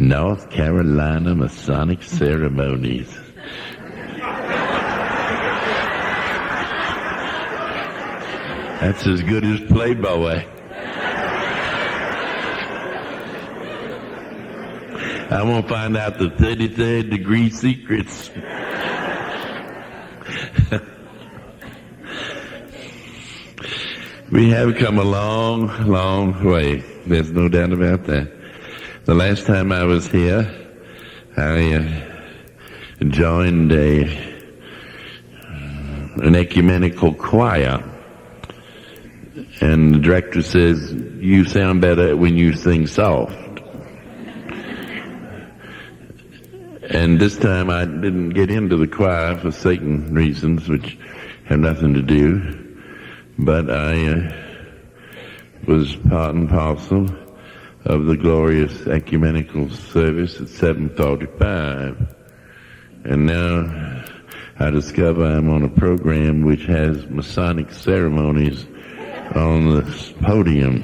North Carolina Masonic Ceremonies. That's as good as Playboy. I won't find out the 33rd degree secrets. We have come a long, long way. There's no doubt about that. The last time I was here, I joined an ecumenical choir. And the director says, "You sound better when you sing soft." And this time I didn't get into the choir for Satan reasons, which have nothing to do. But I was part and parcel of the glorious ecumenical service at 7:45. And now I discover I'm on a program which has Masonic ceremonies on the podium.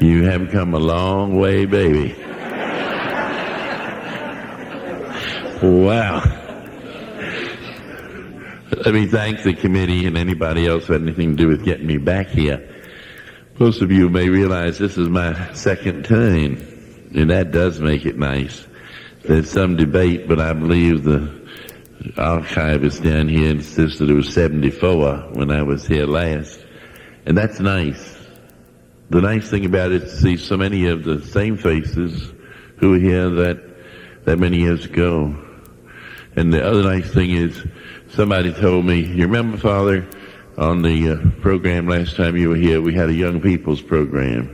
You have come a long way, baby. Wow. Let me thank the committee and anybody else who had anything to do with getting me back here. Most of you may realize this is my second time, and that does make it nice. There's some debate, but I believe the archivist down here insisted it was 74 when I was here last. And that's nice. The nice thing about it is to see so many of the same faces who were here that many years ago. And the other nice thing is, somebody told me, "You remember, Father, on the program last time you were here, we had a young people's program."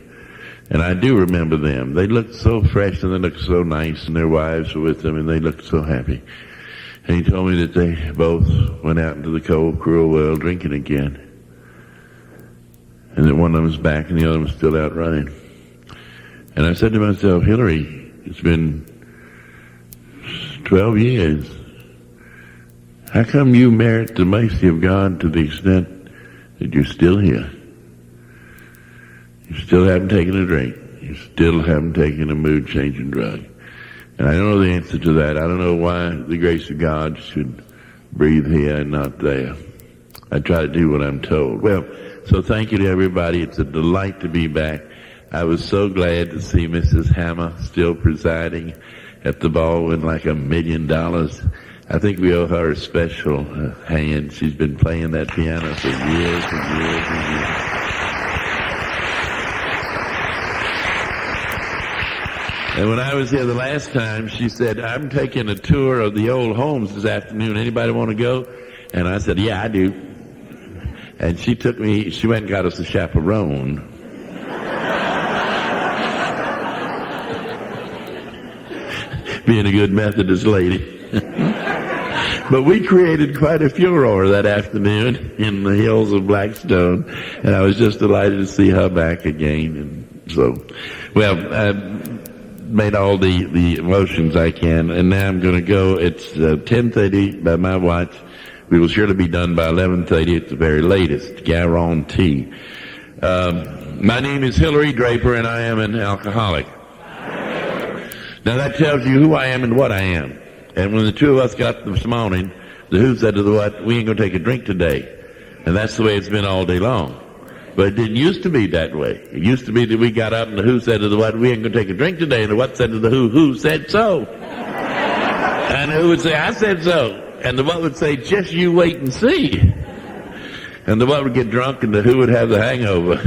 And I do remember them. They looked so fresh and they looked so nice, and their wives were with them, and they looked so happy. And he told me that they both went out into the cold, cruel world drinking again. And that one of them was back and the other was still out running. And I said to myself, "Hillary, it's been 12 years. How come you merit the mercy of God to the extent that you're still here? You still haven't taken a drink. You still haven't taken a mood-changing drug." And I don't know the answer to that. I don't know why the grace of God should breathe here and not there. I try to do what I'm told. Well, so thank you to everybody. It's a delight to be back. I was so glad to see Mrs. Hammer still presiding at the ball with like $1 million. I think we owe her a special hand. She's been playing that piano for years and years and years. And when I was here the last time, she said, "I'm taking a tour of the old homes this afternoon. Anybody want to go?" And I said, "Yeah, I do." And she took me, she went and got us a chaperone. Being a good Methodist lady. But we created quite a furor that afternoon in the hills of Blackstone, and I was just delighted to see her back again. And so, well, I made all the emotions I can, and now I'm going to go. It's 10:30 by my watch. We will surely be done by 11:30 at the very latest, guarantee. My name is Hillary Draper, and I am an alcoholic. Now that tells you who I am and what I am. And when the two of us got this morning, the who said to the what, "We ain't going to take a drink today." And that's the way it's been all day long. But it didn't used to be that way. It used to be that we got up and the who said to the what, "We ain't going to take a drink today." And the what said to the who said so. And the who would say, "I said so." And the what would say, "Just you wait and see." And the what would get drunk and the who would have the hangover.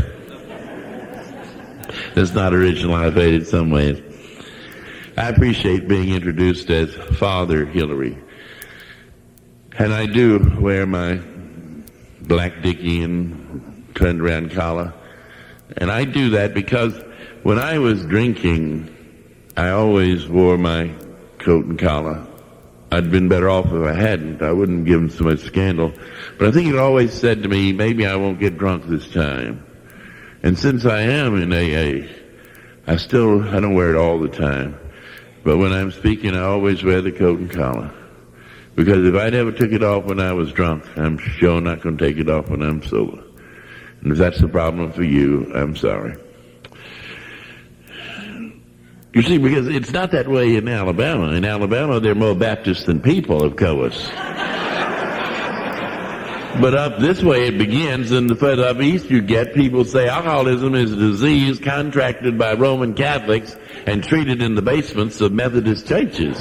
That's not original. I've hate it some ways. I appreciate being introduced as Father Hillary. And I do wear my black dicky and turned around collar. And I do that because when I was drinking, I always wore my coat and collar. I'd been better off if I hadn't. I wouldn't give them so much scandal. But I think it always said to me, maybe I won't get drunk this time. And since I am in AA, I don't wear it all the time. But when I'm speaking, I always wear the coat and collar. Because if I'd ever took it off when I was drunk, I'm sure not going to take it off when I'm sober. And if that's the problem for you, I'm sorry. You see, because it's not that way in Alabama. In Alabama, they're more Baptist than people, of course. But up this way it begins, and the further up east you get, people say alcoholism is a disease contracted by Roman Catholics and treated in the basements of Methodist churches.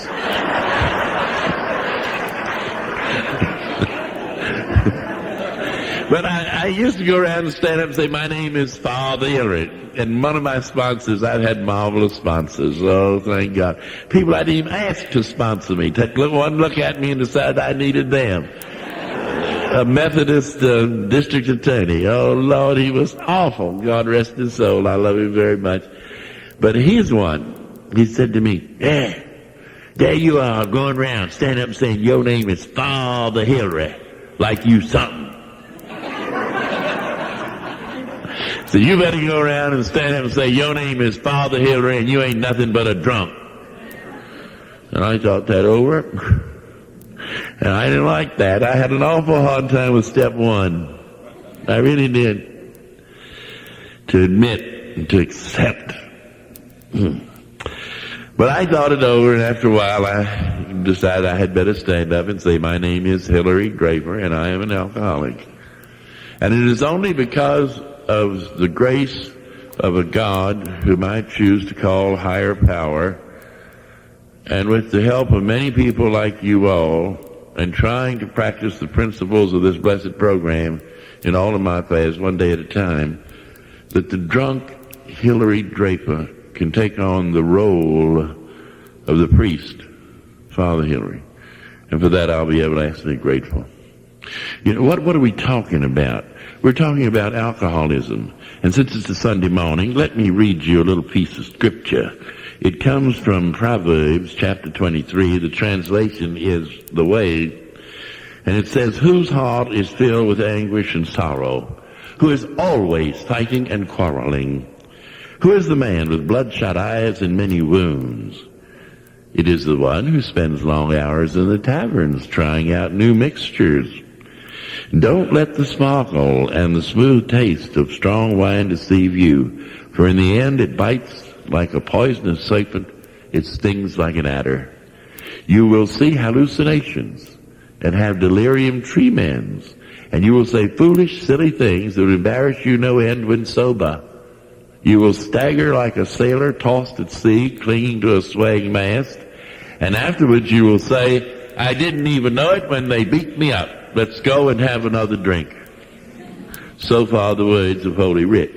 But I used to go around and stand up and say, my name is Father Hillary. And one of my sponsors, I've had marvelous sponsors. Oh, thank God. People I didn't even ask to sponsor me. Take one look at me and decide I needed them. A Methodist district attorney. Oh, Lord, he was awful. God rest his soul. I love him very much. But here's one. He said to me, there you are going around, standing up and saying, your name is Father Hillary, like you something. So you better go around and stand up and say, your name is Father Hillary and you ain't nothing but a drunk. And I thought that over. And I didn't like that. I had an awful hard time with step one. I really did. To admit and to accept. But I thought it over, and after a while I decided I had better stand up and say, my name is Hillary Draper and I am an alcoholic. And it is only because of the grace of a God whom I choose to call higher power, and with the help of many people like you all, and trying to practice the principles of this blessed program in all of my affairs one day at a time, that the drunk Hillary Draper can take on the role of the priest, Father Hillary. And for that I'll be everlastingly grateful. You know, what are we talking about? We're talking about alcoholism. And since it's a Sunday morning, let me read you a little piece of scripture. It comes from Proverbs chapter 23. The translation is The Way. And it says, whose heart is filled with anguish and sorrow, who is always fighting and quarreling. Who is the man with bloodshot eyes and many wounds? It is the one who spends long hours in the taverns trying out new mixtures. Don't let the sparkle and the smooth taste of strong wine deceive you, for in the end it bites like a poisonous serpent, it stings like an adder. You will see hallucinations and have delirium tremens, and you will say foolish, silly things that will embarrass you no end when sober. You will stagger like a sailor tossed at sea, clinging to a swaying mast, and afterwards you will say, I didn't even know it when they beat me up. Let's go and have another drink. So far the words of Holy Writ.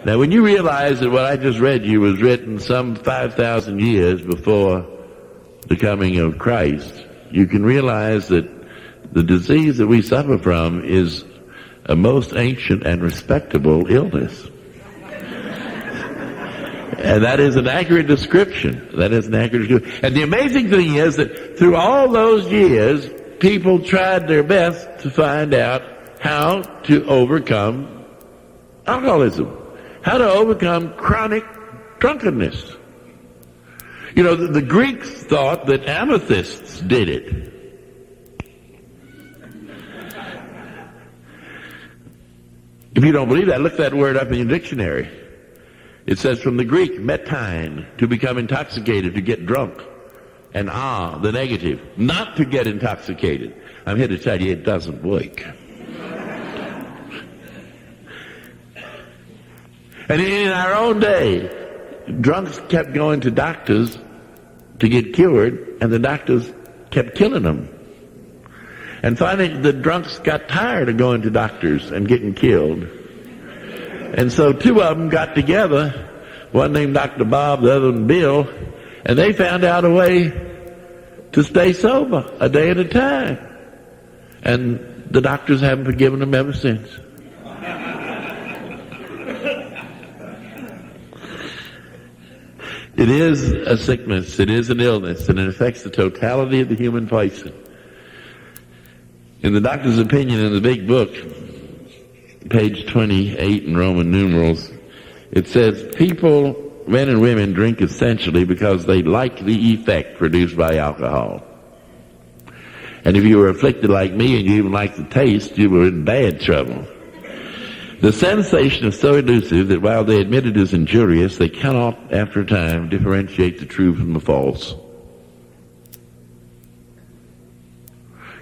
Now when you realize that what I just read you was written some 5,000 years before the coming of Christ, you can realize that the disease that we suffer from is a most ancient and respectable illness. And that is an accurate description. That is an accurate description. And the amazing thing is that through all those years, people tried their best to find out how to overcome alcoholism, how to overcome chronic drunkenness. You know, the Greeks thought that amethysts did it. If you don't believe that, look that word up in your dictionary. It says from the Greek, metine, to become intoxicated, to get drunk. And the negative, not to get intoxicated. I'm here to tell you it doesn't work. And in our own day, drunks kept going to doctors to get cured, and the doctors kept killing them. And finally, the drunks got tired of going to doctors and getting killed. And so two of them got together, one named Dr. Bob, the other one Bill, and they found out a way to stay sober a day at a time. And the doctors haven't forgiven them ever since. It is a sickness, it is an illness, and it affects the totality of the human person. In the doctor's opinion in the big book, page 28 in Roman numerals, it says, people, men and women, drink essentially because they like the effect produced by alcohol. And if you were afflicted like me and you even liked the taste, you were in bad trouble. The sensation is so elusive that while they admit it is injurious, they cannot, after a time, differentiate the true from the false.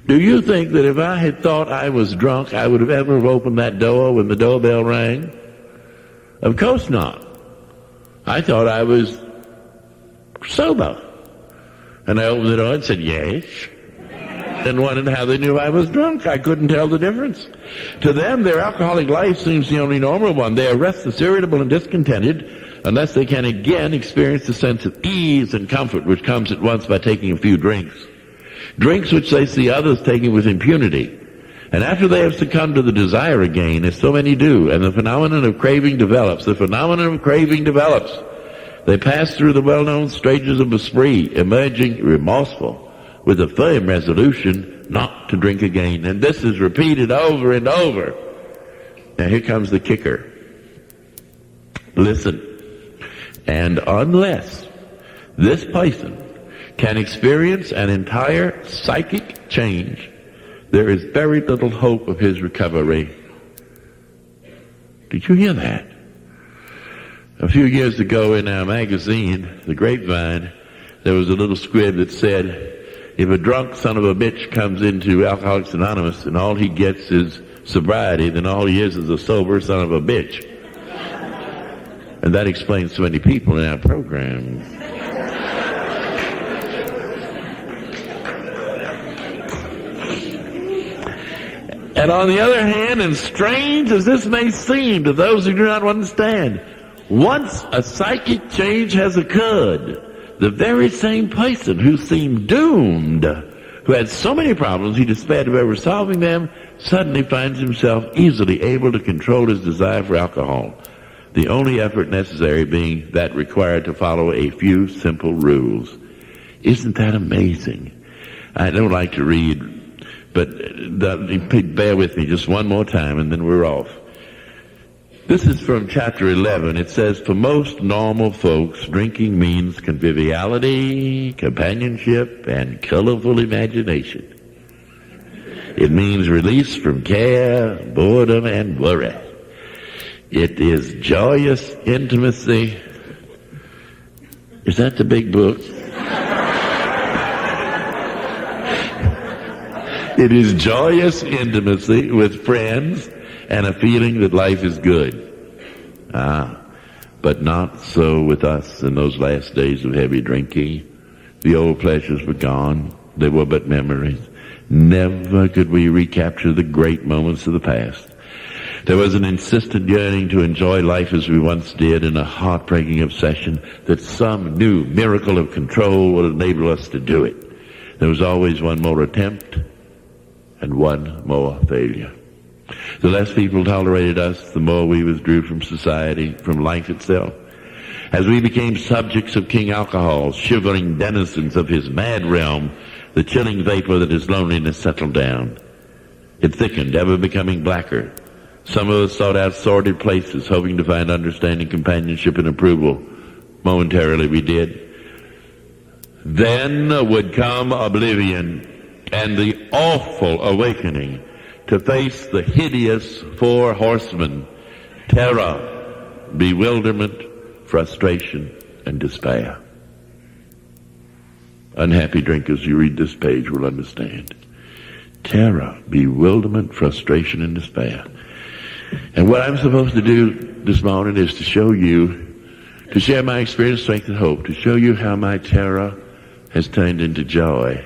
Do you think that if I had thought I was drunk, I would have ever opened that door when the doorbell rang? Of course not. I thought I was sober. And I opened the door and said, yes. And wondered how they knew I was drunk. I couldn't tell the difference. To them, their alcoholic life seems the only normal one. They are restless, irritable, and discontented unless they can again experience the sense of ease and comfort which comes at once by taking a few drinks. Drinks which they see others taking with impunity. And after they have succumbed to the desire again, as so many do, and the phenomenon of craving develops, they pass through the well-known stages of a spree, emerging remorseful, with a firm resolution not to drink again. And this is repeated over and over. Now here comes the kicker. Listen. And unless this person can experience an entire psychic change, there is very little hope of his recovery. Did you hear that? A few years ago in our magazine, The Grapevine, there was a little squib that said, if a drunk son of a bitch comes into Alcoholics Anonymous and all he gets is sobriety, then all he is a sober son of a bitch. And that explains so many people in our program. And on the other hand, and strange as this may seem to those who do not understand, once a psychic change has occurred, the very same person who seemed doomed, who had so many problems he despaired of ever solving them, suddenly finds himself easily able to control his desire for alcohol, the only effort necessary being that required to follow a few simple rules. Isn't that amazing? I don't like to read, but bear with me just one more time and then we're off. This is from chapter 11. It says, for most normal folks, drinking means conviviality, companionship, and colorful imagination. It means release from care, boredom, and worry. It is joyous intimacy. Is that the big book? It is joyous intimacy with friends and a feeling that life is good. But not so with us in those last days of heavy drinking. The old pleasures were gone. They were but memories. Never could we recapture the great moments of the past. There was an insistent yearning to enjoy life as we once did, and a heartbreaking obsession that some new miracle of control would enable us to do it. There was always one more attempt and one more failure. The less people tolerated us, the more we withdrew from society, from life itself. As we became subjects of King Alcohol, shivering denizens of his mad realm, the chilling vapor that is loneliness settled down. It thickened, ever becoming blacker. Some of us sought out sordid places, hoping to find understanding, companionship, and approval. Momentarily we did. Then would come oblivion and the awful awakening to face the hideous four horsemen: terror, bewilderment, frustration, and despair. Unhappy drinkers, you read this page will understand. Terror, bewilderment, frustration, and despair. And what I'm supposed to do this morning is to show you, to share my experience, strength, and hope, to show you how my terror has turned into joy,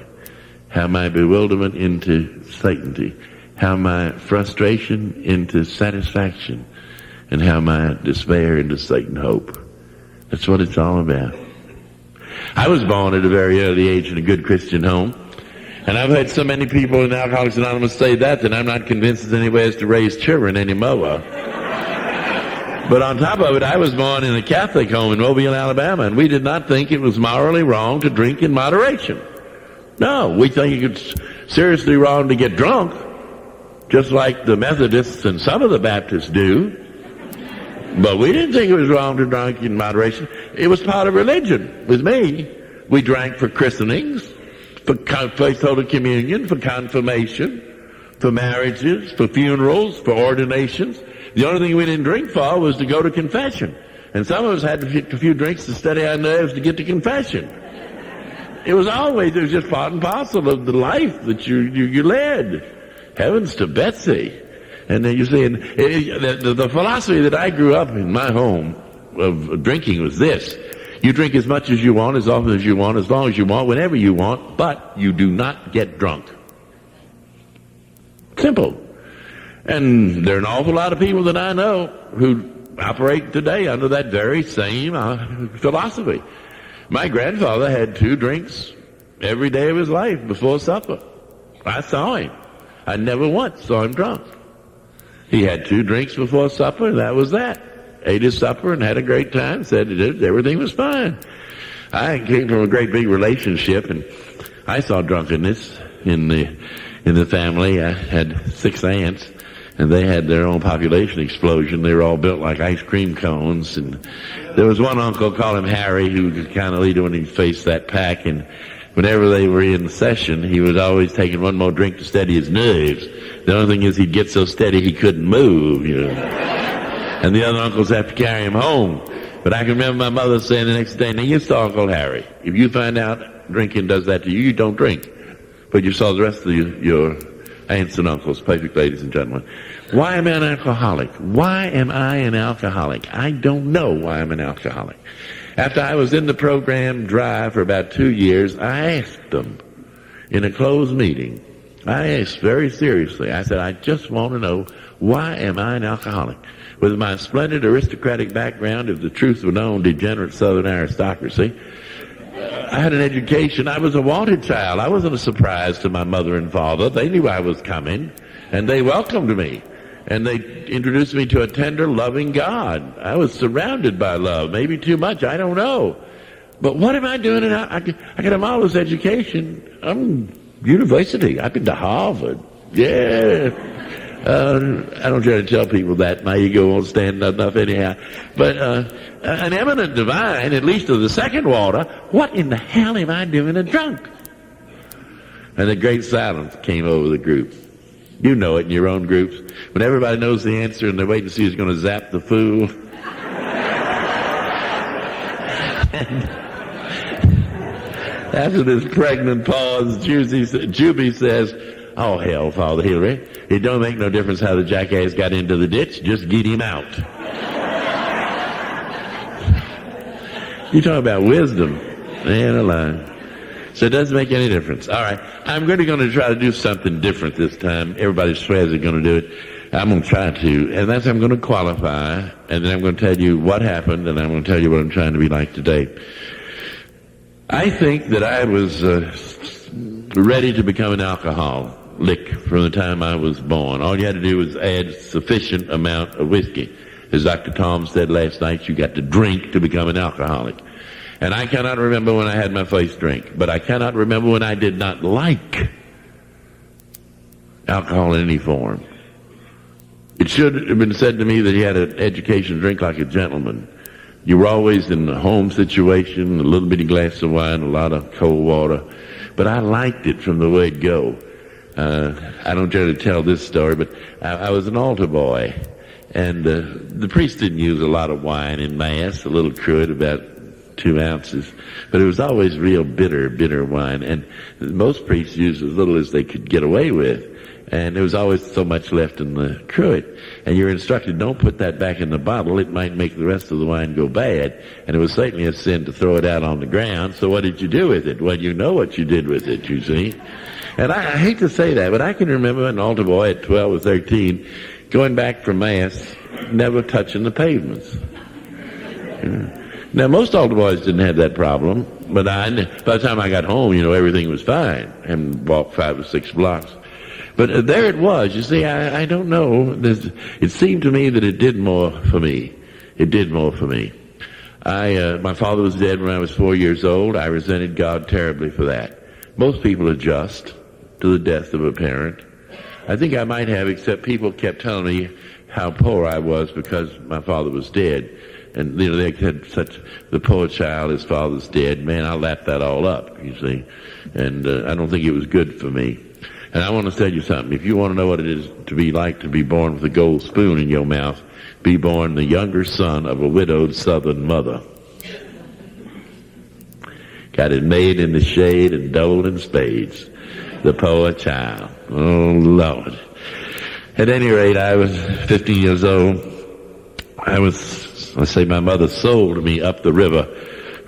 how my bewilderment into certainty, how my frustration into satisfaction, and how my despair into Satan hope. That's what it's all about. I was born at a very early age in a good Christian home, and I've heard so many people in Alcoholics Anonymous say that I'm not convinced there's any ways to raise children anymore. But on top of it, I was born in a Catholic home in Mobile, Alabama, and we did not think it was morally wrong to drink in moderation. No, we think it's seriously wrong to get drunk, just like the Methodists and some of the Baptists do. But we didn't think it was wrong to drink in moderation. It was part of religion. With me, we drank for christenings, for placeholder communion, for confirmation, for marriages, for funerals, for ordinations. The only thing we didn't drink for was to go to confession. And some of us had a few drinks to steady our nerves to get to confession. It was just part and parcel of the life that you led. Heavens to Betsy. And then you see, the philosophy that I grew up in my home of drinking was this. You drink as much as you want, as often as you want, as long as you want, whenever you want, but you do not get drunk. Simple. And there are an awful lot of people that I know who operate today under that very same philosophy. My grandfather had 2 drinks every day of his life before supper. I saw him. I never once saw him drunk. He had 2 drinks before supper, and that was that. Ate his supper and had a great time, said everything was fine. I came from a great big relationship, and I saw drunkenness in the family. I had 6 aunts, and they had their own population explosion. They were all built like ice cream cones, and there was one uncle, call him Harry, who could kind of lead when he faced that pack, and whenever they were in session, he was always taking one more drink to steady his nerves. The only thing is he'd get so steady he couldn't move, And the other uncles have to carry him home. But I can remember my mother saying the next day, now you saw Uncle Harry. If you find out drinking does that to you, you don't drink. But you saw the rest of your aunts and uncles, perfect ladies and gentlemen. Why am I an alcoholic? Why am I an alcoholic? I don't know why I'm an alcoholic. After I was in the program dry for about 2 years, I asked them in a closed meeting. I asked very seriously. I said, I just want to know, why am I an alcoholic? With my splendid aristocratic background of the truth of known degenerate Southern aristocracy, I had an education. I was a wanted child. I wasn't a surprise to my mother and father. They knew I was coming, and they welcomed me. And they introduced me to a tender, loving God. I was surrounded by love, maybe too much, I don't know. But what am I doing? I got a marvelous education. I'm university. I've been to Harvard. Yeah. I don't try to tell people that. My ego won't stand enough anyhow. But an eminent divine, at least of the second water, what in the hell am I doing a drunk? And a great silence came over the group. You know it in your own groups. When everybody knows the answer and they're waiting to see who's going to zap the fool. After this pregnant pause, Juby says, oh, hell, Father Hillary. It don't make no difference how the jackass got into the ditch. Just get him out. You talk about wisdom. Man alive. So it doesn't make any difference. All right. I'm going to try to do something different this time. Everybody swears they're going to do it. I'm going to try to. And that's I'm going to qualify. And then I'm going to tell you what happened. And I'm going to tell you what I'm trying to be like today. I think that I was ready to become an alcoholic from the time I was born. All you had to do was add sufficient amount of whiskey. As Dr. Tom said last night, you got to drink to become an alcoholic. And I cannot remember when I had my first drink, but I cannot remember when I did not like alcohol in any form. It should have been said to me that he had an education, drink like a gentleman. You were always in a home situation, a little bitty glass of wine, a lot of cold water. But I liked it from the word go. I don't try to tell this story, but I was an altar boy. And the priest didn't use a lot of wine in Mass, a little crude, about 2 ounces. But it was always real bitter wine. And most priests used as little as they could get away with. And there was always so much left in the cruet. And you're instructed, don't put that back in the bottle. It might make the rest of the wine go bad. And it was certainly a sin to throw it out on the ground. So what did you do with it? Well, you know what you did with it, you see. And I hate to say that, but I can remember an altar boy at 12 or 13 going back from Mass, never touching the pavements. Now, most altar boys didn't have that problem, but by the time I got home, everything was fine, and walked 5 or 6 blocks. But there it was. You see, I don't know. It seemed to me that it did more for me. It did more for me. My father was dead when I was 4 years old. I resented God terribly for that. Most people adjust to the death of a parent. I think I might have, except people kept telling me how poor I was because my father was dead. And, they had the poor child, his father's dead. Man, I lapped that all up, you see. And I don't think it was good for me. And I want to tell you something. If you want to know what it is to be like to be born with a gold spoon in your mouth, be born the younger son of a widowed Southern mother. Got it made in the shade and doled in spades. The poor child. Oh, Lord. At any rate, I was 15 years old. I say my mother sold me up the river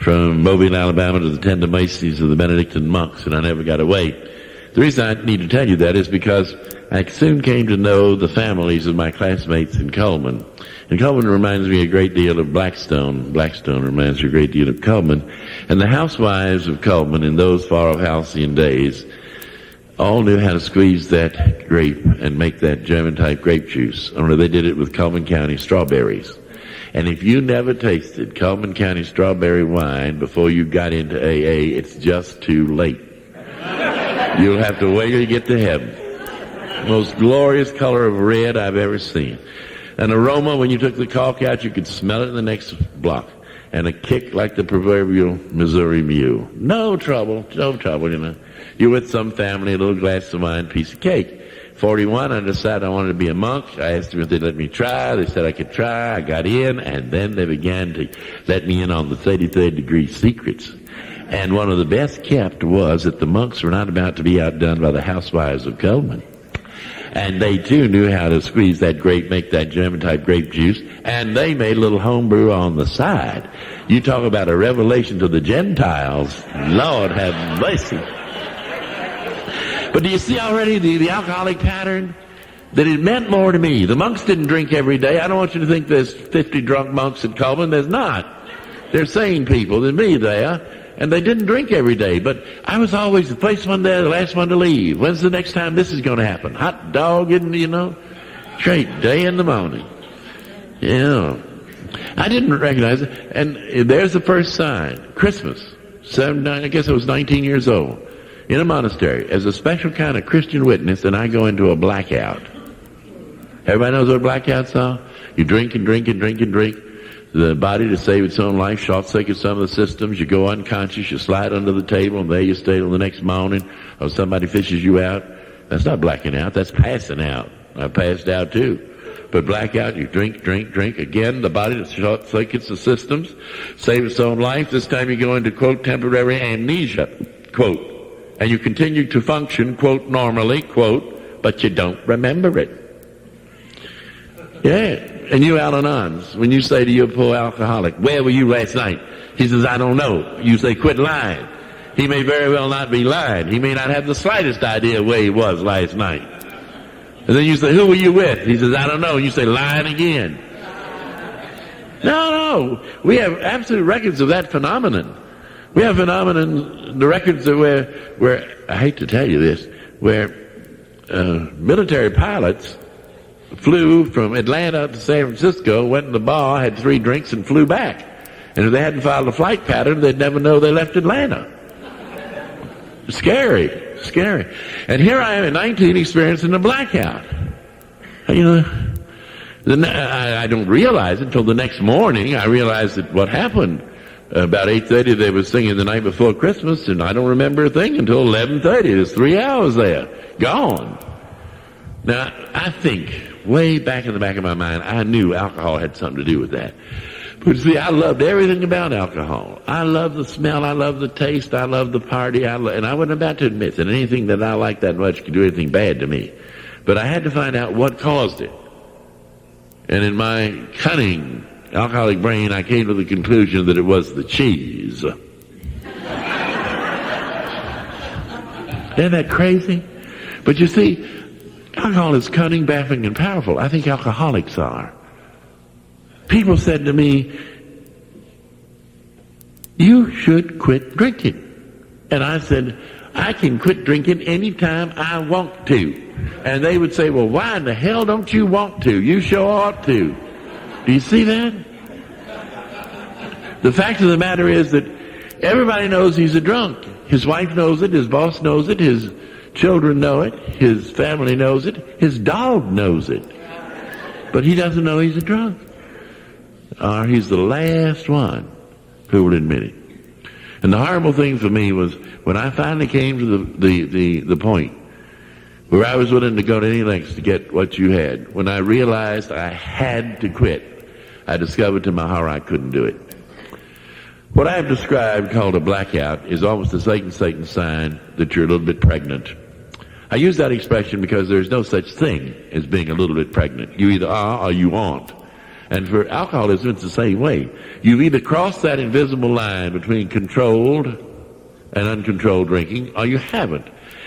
from Mobile, Alabama to the tender mercies of the Benedictine monks, and I never got away. The reason I need to tell you that is because I soon came to know the families of my classmates in Coleman. And Coleman reminds me a great deal of Blackstone. Blackstone reminds me a great deal of Coleman. And the housewives of Coleman in those far-off halcyon days all knew how to squeeze that grape and make that German-type grape juice. Only they did it with Coleman County strawberries. And if you never tasted Coleman County strawberry wine before you got into AA, it's just too late. You'll have to wait till you get to heaven. Most glorious color of red I've ever seen. An aroma, when you took the cork out, you could smell it in the next block. And a kick like the proverbial Missouri mule. No trouble, you know. You're with some family, a little glass of wine, piece of cake. 41, I decided I wanted to be a monk. I asked them if they'd let me try. They said I could try. I got in, and then they began to let me in on the 33rd degree secrets. And one of the best kept was that the monks were not about to be outdone by the housewives of Coleman. And they too knew how to squeeze that grape, make that German-type grape juice, and they made a little homebrew on the side. You talk about a revelation to the Gentiles. Lord have mercy. But do you see already the alcoholic pattern? That it meant more to me. The monks didn't drink every day. I don't want you to think there's 50 drunk monks at Coleman. There's not. They're sane people. There's me there. And they didn't drink every day. But I was always the first one there, the last one to leave. When's the next time this is going to happen? Hot dog, you know? Straight day in the morning. Yeah. I didn't recognize it. And there's the first sign. Christmas. I guess I was 19 years old. In a monastery. As a special kind of Christian witness, and I go into a blackout. Everybody knows what blackouts are? You drink and drink and drink and drink. The body to save its own life, short-circuit some of the systems, you go unconscious, you slide under the table, and there you stay till the next morning, or somebody fishes you out. That's not blacking out, that's passing out. I passed out too. But blackout, you drink, drink, drink. Again, the body that short-circuits the systems, save its own life. This time you go into, quote, temporary amnesia, quote. And you continue to function, quote, normally, quote, but you don't remember it. Yeah. And you Al-Anons, when you say to your poor alcoholic, where were you last night? He says, I don't know. You say, quit lying. He may very well not be lying. He may not have the slightest idea where he was last night. And then you say, who were you with? He says, I don't know. And you say, lying again. No. We have absolute records of that phenomenon. We have phenomenon, the records of where I hate to tell you this, where military pilots flew from Atlanta to San Francisco, went in the bar, had 3 drinks, and flew back. And if they hadn't filed a flight pattern, they'd never know they left Atlanta. Scary. And here I am at 19 experiencing a blackout. You know, I don't realize it until the next morning. I realized that what happened. About 8:30 they were singing the night before Christmas, and I don't remember a thing until 11:30. There's 3 hours there. Gone. Now, I think, way back in the back of my mind, I knew alcohol had something to do with that. But see, I loved everything about alcohol. I love the smell, I love the taste, I love the party, and I wasn't about to admit that anything that I liked that much could do anything bad to me. But I had to find out what caused it. And in my cunning alcoholic brain, I came to the conclusion that it was the cheese. Isn't that crazy? But you see, alcohol is cunning, baffling, and powerful. I think alcoholics are. People said to me, you should quit drinking. And I said, I can quit drinking anytime I want to. And they would say, well, why in the hell don't you want to? You sure ought to. Do you see that? The fact of the matter is that everybody knows he's a drunk. His wife knows it, his boss knows it, his children know it, his family knows it, his dog knows it. But he doesn't know he's a drunk. Or he's the last one who will admit it. And the horrible thing for me was when I finally came to the point where I was willing to go to any lengths to get what you had. When I realized I had to quit, I discovered to my horror I couldn't do it. What I have described, called a blackout, is almost a Satan sign that you're a little bit pregnant. I use that expression because there's no such thing as being a little bit pregnant. You either are or you aren't. And for alcoholism, it's the same way. You've either crossed that invisible line between controlled and uncontrolled drinking, or you haven't.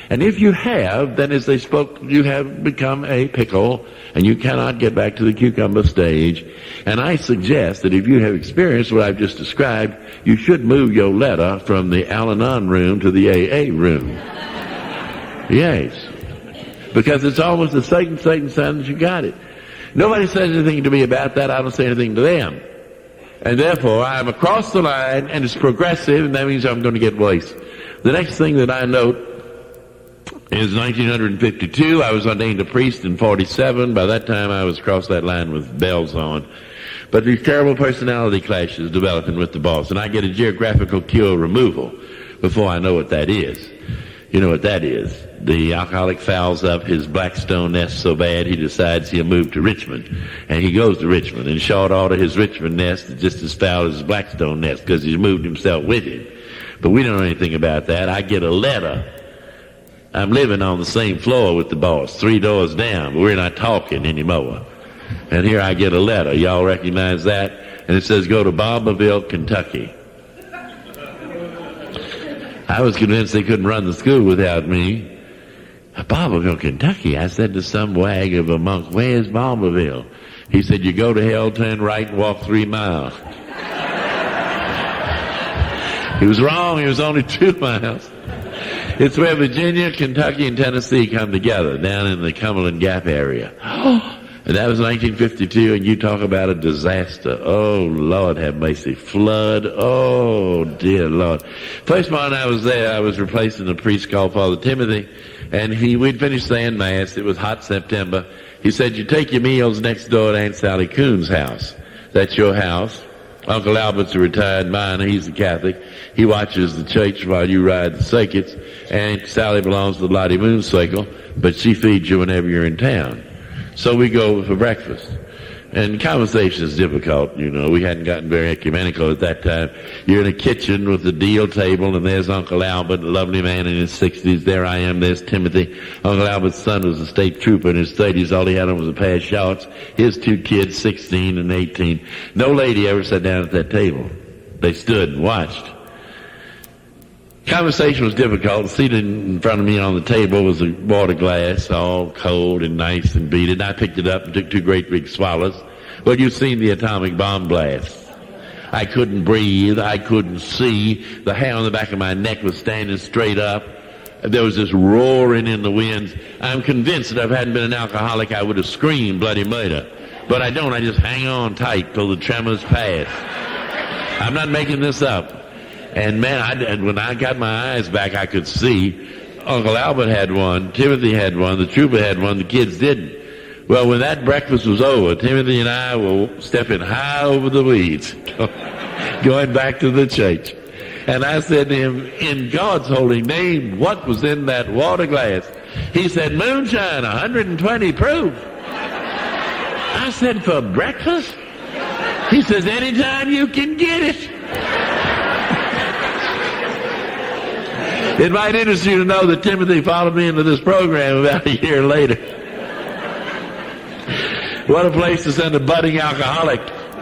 And if you have, then as they spoke, you have become a pickle, and you cannot get back to the cucumber stage. And I suggest that if you have experienced what I've just described, you should move your letter from the Al-Anon room to the AA room. Yes. Because it's almost a Satan sign that you got it. Nobody says anything to me about that. I don't say anything to them. And therefore, I'm across the line, and it's progressive, and that means I'm going to get worse. The next thing that I note is 1952. I was ordained a priest in 47. By that time, I was across that line with bells on. But these terrible personality clashes developing with the boss, and I get a geographical cure removal before I know what that is. You know what that is. The alcoholic fouls up his Blackstone nest so bad he decides he'll move to Richmond. And he goes to Richmond. And short order, his Richmond nest is just as foul as his Blackstone nest because he's moved himself with him. But we don't know anything about that. I get a letter. I'm living on the same floor with the boss, 3 doors down, but we're not talking anymore. And here I get a letter. Y'all recognize that? And it says, go to Barberville, Kentucky. I was convinced they couldn't run the school without me. Barberville, Kentucky. I said to some wag of a monk, where's Barberville? He said, you go to hell, turn right, and walk 3 miles. He was wrong. He was only 2 miles. It's where Virginia, Kentucky, and Tennessee come together, down in the Cumberland Gap area. And that was 1952, and you talk about a disaster. Oh, Lord have mercy. Flood. Oh, dear Lord. First morning I was there, I was replacing a priest called Father Timothy, and we'd finished saying Mass. It was hot September. He said, you take your meals next door to Aunt Sally Coon's house. That's your house. Uncle Albert's a retired miner. He's a Catholic. He watches the church while you ride the circuits. Aunt Sally belongs to the Lottie Moon Circle, but she feeds you whenever you're in town. So we go for breakfast. And conversation is difficult, you know. We hadn't gotten very ecumenical at that time. You're in a kitchen with the deal table, and there's Uncle Albert, a lovely man in his 60s. There I am, there's Timothy. Uncle Albert's son was a state trooper in his 30s. All he had on was a pair of shorts. His 2 kids, 16 and 18. No lady ever sat down at that table. They stood and watched. Conversation was difficult. Seated in front of me on the table was a water glass, all cold and nice and beaded. I picked it up and took 2 great big swallows. Well, you've seen the atomic bomb blast. I couldn't breathe. I couldn't see. The hair on the back of my neck was standing straight up. There was this roaring in the winds. I'm convinced that if I hadn't been an alcoholic, I would have screamed bloody murder. But I don't. I just hang on tight till the tremors pass. I'm not making this up. And man, when I got my eyes back, I could see Uncle Albert had one, Timothy had one, the trooper had one, the kids didn't. Well, when that breakfast was over, Timothy and I were stepping high over the weeds, going back to the church. And I said to him, in God's holy name, what was in that water glass? He said, moonshine, 120 proof. I said, for breakfast? He says, anytime you can get it. It might interest you to know that Timothy followed me into this program about a year later. What a place to send a budding alcoholic.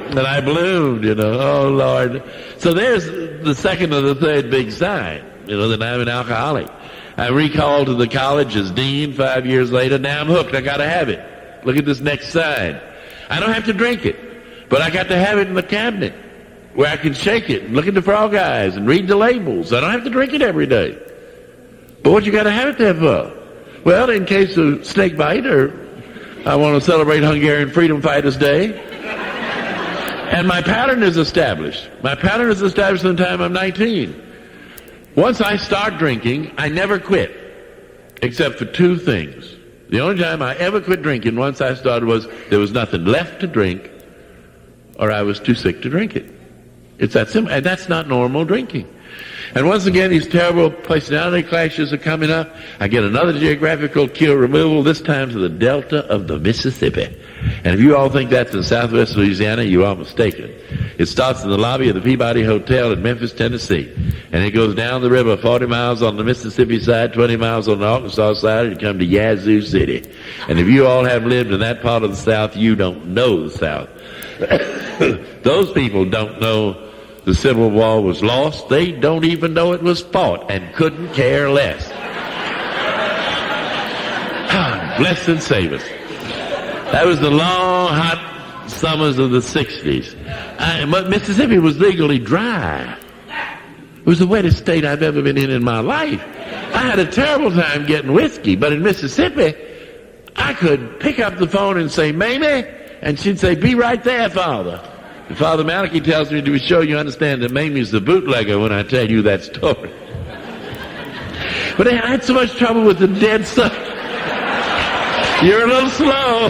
And I bloomed, you know. Oh, Lord. So there's the second or the third big sign, you know, that I'm an alcoholic. I recalled to the college as dean 5 years later. Now I'm hooked. I got to have it. Look at this next sign. I don't have to drink it, but I got to have it in the cabinet where I can shake it and look at the frog eyes and read the labels. I don't have to drink it every day. But what you got to have it there for? Well, in case of snake bite, or I want to celebrate Hungarian Freedom Fighters Day. And my pattern is established. My pattern is established from the time I'm 19. Once I start drinking, I never quit, except for 2 things. The only time I ever quit drinking once I started was there was nothing left to drink, or I was too sick to drink it. It's that simple, and that's not normal drinking. And once again, these terrible personality clashes are coming up. I get another geographical cue removal, this time to the delta of the Mississippi. And if you all think that's in southwest Louisiana, you are mistaken. It starts in the lobby of the Peabody Hotel in Memphis, Tennessee. And it goes down the river 40 miles on the Mississippi side, 20 miles on the Arkansas side, and you come to Yazoo City. And if you all have lived in that part of the South, you don't know the South. Those people don't know the Civil War was lost. They don't even know it was fought and couldn't care less. God bless and save us. That was the long, hot summers of the 60s. But Mississippi was legally dry. It was the wettest state I've ever been in my life. I had a terrible time getting whiskey, but in Mississippi, I could pick up the phone and say, Mamie, and she'd say, be right there, Father. And Father Malachi tells me to be sure you understand that Mamie's the bootlegger when I tell you that story. But I had so much trouble with the dead son. You're a little slow.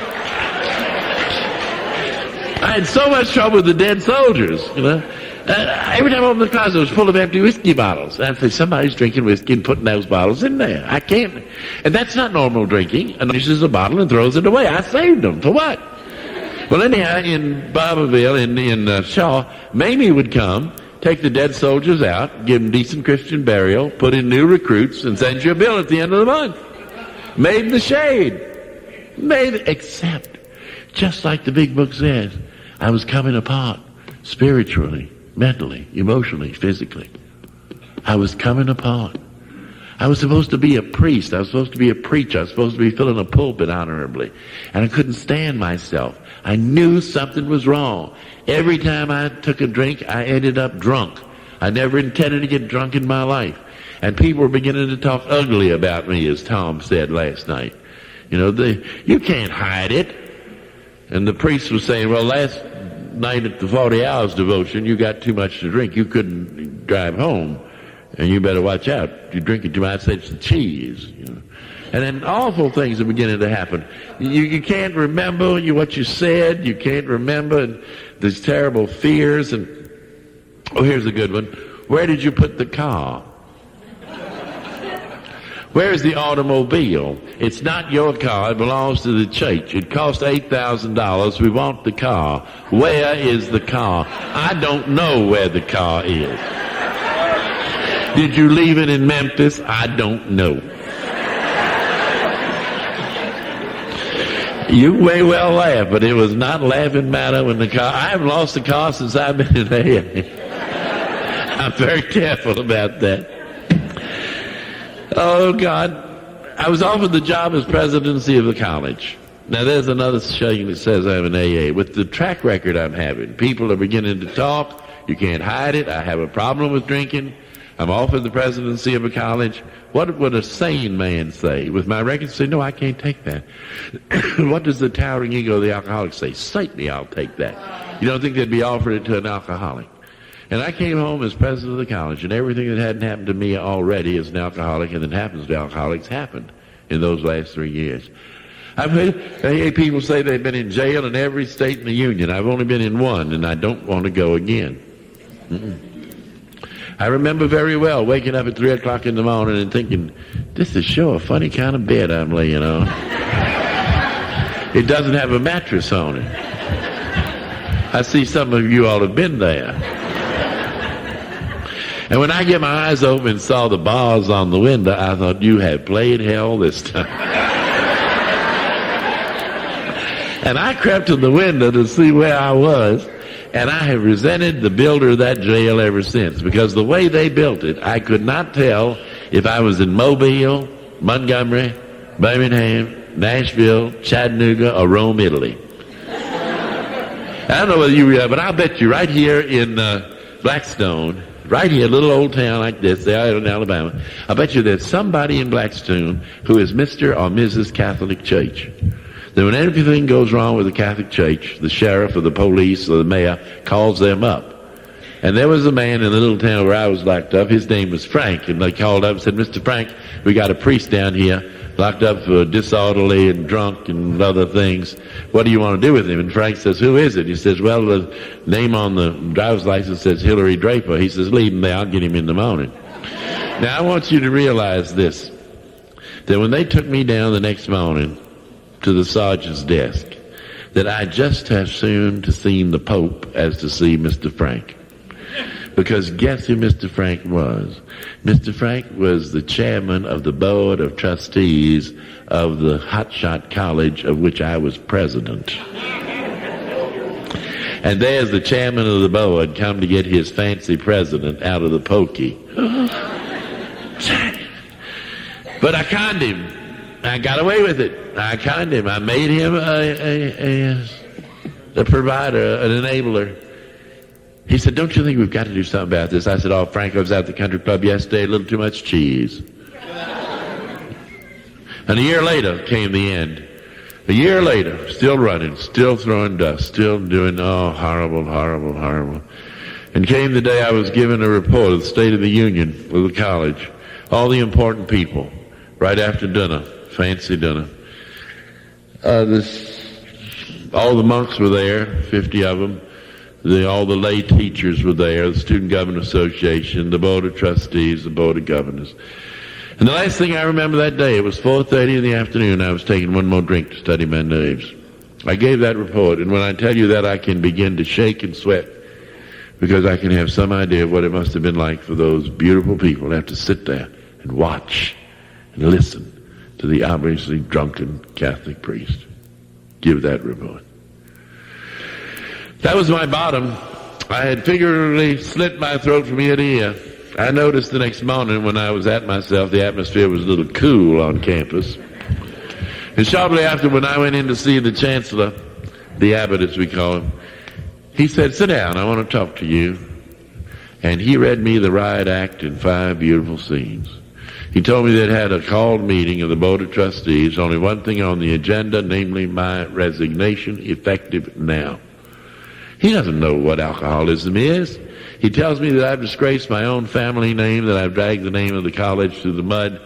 I had so much trouble with the dead soldiers, you know. Every time I opened the closet, it was full of empty whiskey bottles. And I'd say, somebody's drinking whiskey and putting those bottles in there. I can't. And that's not normal drinking. And he uses a bottle and throws it away. I saved them. For what? Well, anyhow, in Barberville, in Shaw, Mamie would come, take the dead soldiers out, give them decent Christian burial, put in new recruits, and send you a bill at the end of the month. Made in the shade. Except, just like the big book says, I was coming apart spiritually, mentally, emotionally, physically. I was coming apart. I was supposed to be a priest. I was supposed to be a preacher. I was supposed to be filling a pulpit honorably. And I couldn't stand myself. I knew something was wrong. Every time I took a drink, I ended up drunk. I never intended to get drunk in my life. And people were beginning to talk ugly about me, as Tom said last night. You know, you can't hide it. And the priest was saying, well, last night at the 40 hours devotion, you got too much to drink. You couldn't drive home. And you better watch out. You're drinking too much. I'd say it's the cheese. You know. And then awful things are beginning to happen. You can't remember what you said. You can't remember. And there's terrible fears. And oh, here's a good one. Where did you put the car? Where's the automobile? It's not your car. It belongs to the church. It cost $8,000. We want the car. Where is the car? I don't know where the car is. Did you leave it in Memphis? I don't know. You may well laugh, but it was not laughing matter when the car... I haven't lost a car since I've been in AA. I'm very careful about that. Oh, God. I was offered the job as presidency of the college. Now, there's another showing that says I'm an AA. With the track record I'm having, people are beginning to talk. You can't hide it. I have a problem with drinking. I'm offered the presidency of a college. What would a sane man say? With my record, say, no, I can't take that. What does the towering ego of the alcoholic say? Certainly I'll take that. You don't think they'd be offering it to an alcoholic? And I came home as president of the college, and everything that hadn't happened to me already as an alcoholic and that happens to alcoholics happened in those last 3 years. I've heard AA people say they've been in jail in every state in the union. I've only been in one, and I don't want to go again. I remember very well waking up at 3 o'clock in the morning and thinking, this is sure a funny kind of bed I'm laying on. It doesn't have a mattress on it. I see some of you all have been there. And when I get my eyes open and saw the bars on the window, I thought, you have played hell this time. And I crept to the window to see where I was, and I have resented the builder of that jail ever since, because the way they built it, I could not tell if I was in Mobile, Montgomery, Birmingham, Nashville, Chattanooga, or Rome, Italy. I don't know whether you realize, but I'll bet you right here in Blackstone, right here, a little old town like this, they are in Alabama, I bet you there's somebody in Blackstone who is Mr. or Mrs. Catholic Church. Then when anything goes wrong with the Catholic Church, the sheriff or the police or the mayor calls them up. And there was a man in the little town where I was locked up. His name was Frank. And they called up and said, Mr. Frank, we got a priest down here locked up for disorderly and drunk and other things. What do you want to do with him? And Frank says, who is it? He says, well, the name on the driver's license says Hillary Draper. He says, leave him there. I'll get him in the morning. Now I want you to realize this, that when they took me down the next morning to the sergeant's desk, that I just as soon to seen the Pope as to see Mr. Frank. Because guess who Mr. Frank was? Mr. Frank was the chairman of the board of trustees of the hotshot college of which I was president. And there's the chairman of the board come to get his fancy president out of the pokey. But I conned him. I got away with it. I conned him. I made him a provider, an enabler. He said, don't you think we've got to do something about this? I said, oh, Frank, I was at the country club yesterday, a little too much cheese. And a year later came the end. A year later, still running, still throwing dust, still doing, horrible, horrible, horrible. And came the day I was given a report of the State of the Union of the college. All the important people, right after dinner, fancy dinner. All the monks were there, 50 of them. All the lay teachers were there, the Student Government Association, the Board of Trustees, the Board of Governors. And the last thing I remember that day, it was 4:30 in the afternoon, I was taking one more drink to study my nerves. I gave that report, and when I tell you that, I can begin to shake and sweat, because I can have some idea of what it must have been like for those beautiful people to have to sit there and watch and listen to the obviously drunken Catholic priest give that report. That was my bottom. I had figuratively slit my throat from ear to ear. I noticed the next morning when I was at myself, the atmosphere was a little cool on campus. And shortly after, when I went in to see the chancellor, the abbot as we call him, he said, sit down, I want to talk to you. And he read me the riot act in 5 beautiful scenes. He told me they'd had a called meeting of the Board of Trustees, only one thing on the agenda, namely my resignation, effective now. He doesn't know what alcoholism is. He tells me that I've disgraced my own family name, that I've dragged the name of the college through the mud,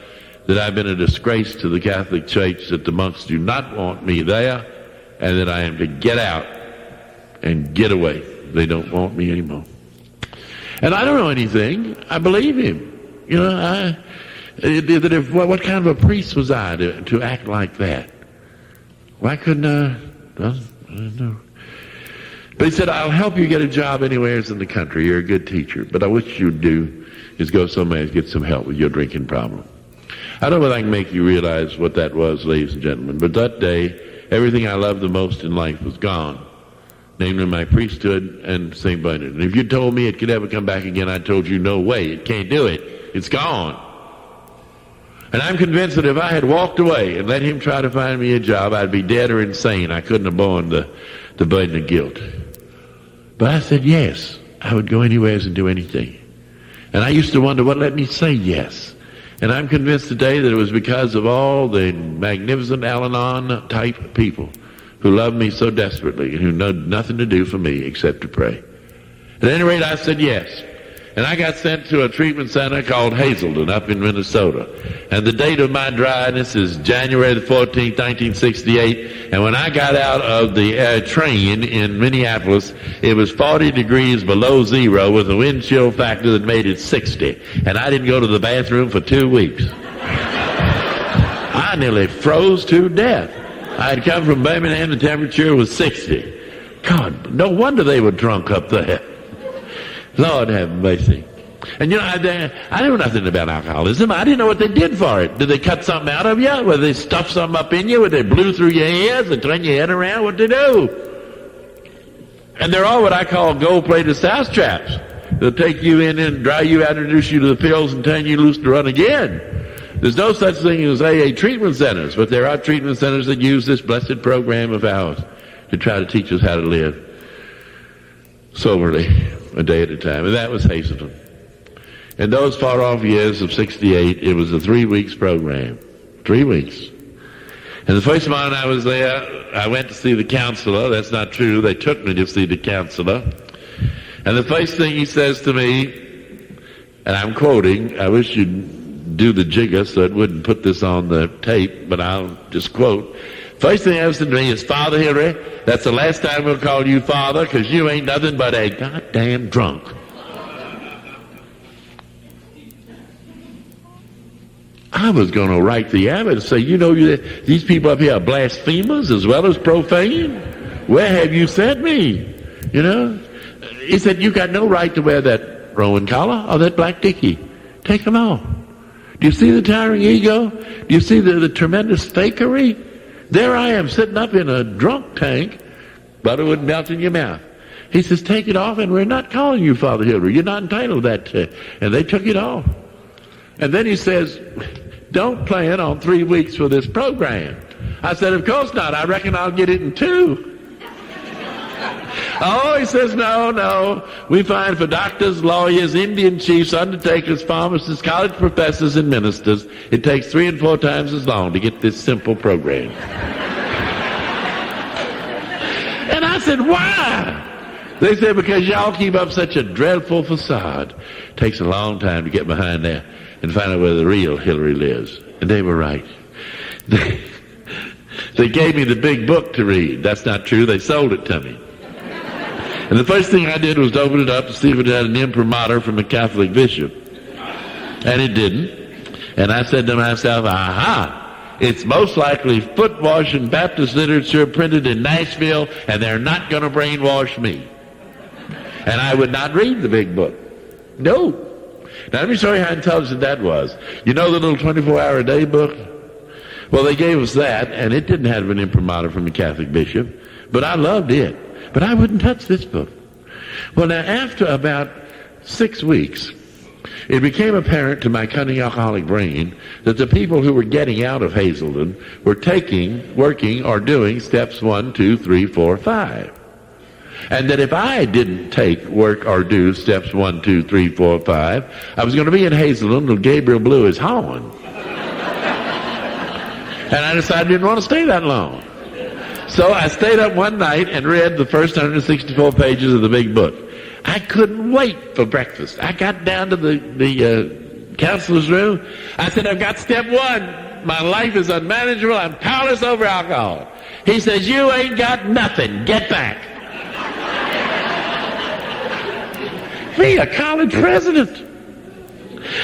that I've been a disgrace to the Catholic Church, that the monks do not want me there, and that I am to get out and get away. They don't want me anymore. And I don't know anything. I believe him. You know, what kind of a priest was I to act like that? Why couldn't I don't know. But he said, I'll help you get a job anywhere in the country. You're a good teacher. But what you'd do is go somewhere and get some help with your drinking problem. I don't know if I can make you realize what that was, ladies and gentlemen. But that day, everything I loved the most in life was gone. Namely my priesthood and St. Bernard. And if you told me it could ever come back again, I told you, no way. It can't do it. It's gone. And I'm convinced that if I had walked away and let him try to find me a job, I'd be dead or insane. I couldn't have borne the burden of guilt. But I said yes. I would go anywhere and do anything. And I used to wonder what let me say yes. And I'm convinced today that it was because of all the magnificent Al-Anon type people who loved me so desperately and who know nothing to do for me except to pray. At any rate, I said yes. And I got sent to a treatment center called Hazelden up in Minnesota. And the date of my dryness is January the 14th, 1968. And when I got out of the train in Minneapolis, it was 40 degrees below zero with a wind chill factor that made it 60. And I didn't go to the bathroom for 2 weeks. I nearly froze to death. I had come from Birmingham, the temperature was 60. God, no wonder they were drunk up there. Lord have mercy. And you know, I knew nothing about alcoholism. I didn't know what they did for it. Did they cut something out of you? Whether they stuff something up in you? Whether they blew through your ears and turn your head around? What did they do? And they're all what I call gold-plated souse traps. They'll take you in and dry you out, introduce you to the pills, and turn you loose to run again. There's no such thing as AA treatment centers, but there are treatment centers that use this blessed program of ours to try to teach us how to live soberly, a day at a time. And that was Hazelden. In those far-off years of 68, it was a 3 weeks program. 3 weeks. And the first morning I was there, I went to see the counselor. That's not true. They took me to see the counselor. And the first thing he says to me, and I'm quoting, I wish you'd do the jigger so it wouldn't put this on the tape, but I'll just quote. First thing he said to me is, Father Hillary, that's the last time we'll call you Father, because you ain't nothing but a goddamn drunk. I was going to write the abbot and say, you know, these people up here are blasphemers as well as profane. Where have you sent me? You know? He said, you got no right to wear that Roman collar or that black dicky. Take them off. Do you see the towering ego? Do you see the tremendous fakery? There I am sitting up in a drunk tank. Butter would melt in your mouth. He says, take it off, and we're not calling you Father Hilary. You're not entitled to that. And they took it off. And then he says, don't plan on 3 weeks for this program. I said, of course not. I reckon I'll get it in 2. Oh, he says, no. We find for doctors, lawyers, Indian chiefs, undertakers, pharmacists, college professors, and ministers, it takes 3 and 4 times as long to get this simple program. And I said, why? They said, because y'all keep up such a dreadful facade. It takes a long time to get behind there and find out where the real Hillary lives. And they were right. They gave me the big book to read. That's not true. They sold it to me. And the first thing I did was to open it up to see if it had an imprimatur from a Catholic bishop. And it didn't. And I said to myself, aha, it's most likely foot washing Baptist literature printed in Nashville, and they're not going to brainwash me. And I would not read the big book. No. Now let me show you how intelligent that was. You know the little 24-hour-a-day book? Well, they gave us that, and it didn't have an imprimatur from a Catholic bishop, but I loved it. But I wouldn't touch this book. Well, now, after about 6 weeks, it became apparent to my cunning alcoholic brain that the people who were getting out of Hazelden were taking, working, or doing steps 1, 2, 3, 4, 5. And that if I didn't take, work, or do steps 1, 2, 3, 4, 5, I was going to be in Hazelden until Gabriel blew his horn. And I decided I didn't want to stay that long. So I stayed up one night and read the first 164 pages of the big book. I couldn't wait for breakfast. I got down to the counselor's room. I said, I've got step 1. My life is unmanageable. I'm powerless over alcohol. He says, you ain't got nothing. Get back. Me, a college president.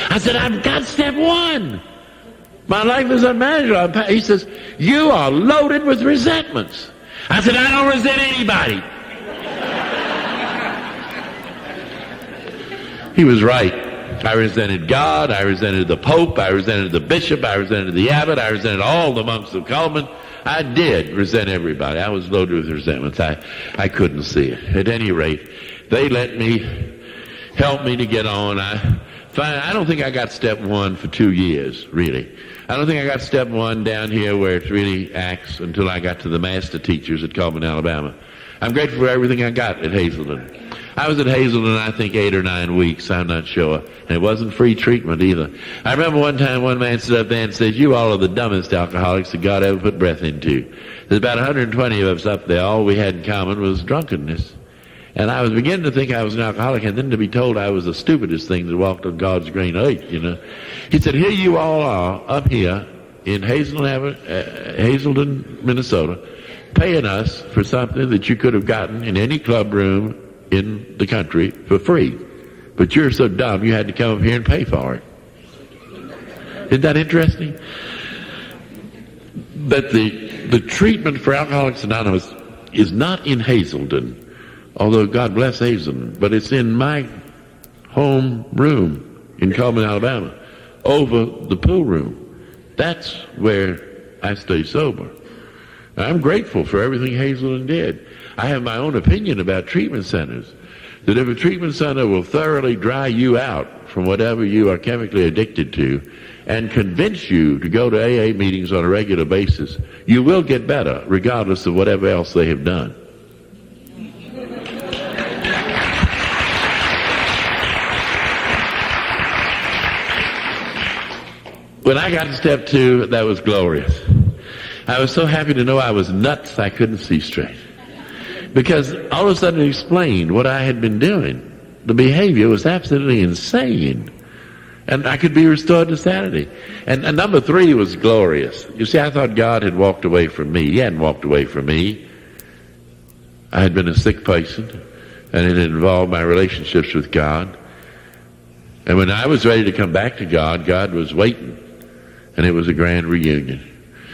I said, I've got step 1. My life is unmanageable. He says, you are loaded with resentments. I said, I don't resent anybody. He was right. I resented God. I resented the Pope. I resented the bishop. I resented the abbot. I resented all the monks of Coleman. I did resent everybody. I was loaded with resentments. I couldn't see it. At any rate, they let me, help me to get on. I don't think I got step 1 for 2 years, really. I don't think I got step 1 down here where it really acts until I got to the master teachers at Coleman, Alabama. I'm grateful for everything I got at Hazelden. I was at Hazelden, I think, 8 or 9 weeks. I'm not sure. And it wasn't free treatment either. I remember one time one man stood up there and said, you all are the dumbest alcoholics that God ever put breath into. There's about 120 of us up there. All we had in common was drunkenness. And I was beginning to think I was an alcoholic, and then to be told I was the stupidest thing that walked on God's green earth, you know. He said, here you all are up here in Hazelden, Minnesota, paying us for something that you could have gotten in any club room in the country for free. But you're so dumb you had to come up here and pay for it. Isn't that interesting? That the treatment for Alcoholics Anonymous is not in Hazelden, although God bless Hazelden, but it's in my home room in Coleman, Alabama, over the pool room. That's where I stay sober. I'm grateful for everything Hazelden did. I have my own opinion about treatment centers, that if a treatment center will thoroughly dry you out from whatever you are chemically addicted to and convince you to go to AA meetings on a regular basis, you will get better regardless of whatever else they have done. When I got to step 2, that was glorious. I was so happy to know I was nuts I couldn't see straight. Because all of a sudden it explained what I had been doing. The behavior was absolutely insane. And I could be restored to sanity. And number 3 was glorious. You see, I thought God had walked away from me. He hadn't walked away from me. I had been a sick person, and it had involved my relationships with God. And when I was ready to come back to God, God was waiting. And it was a grand reunion.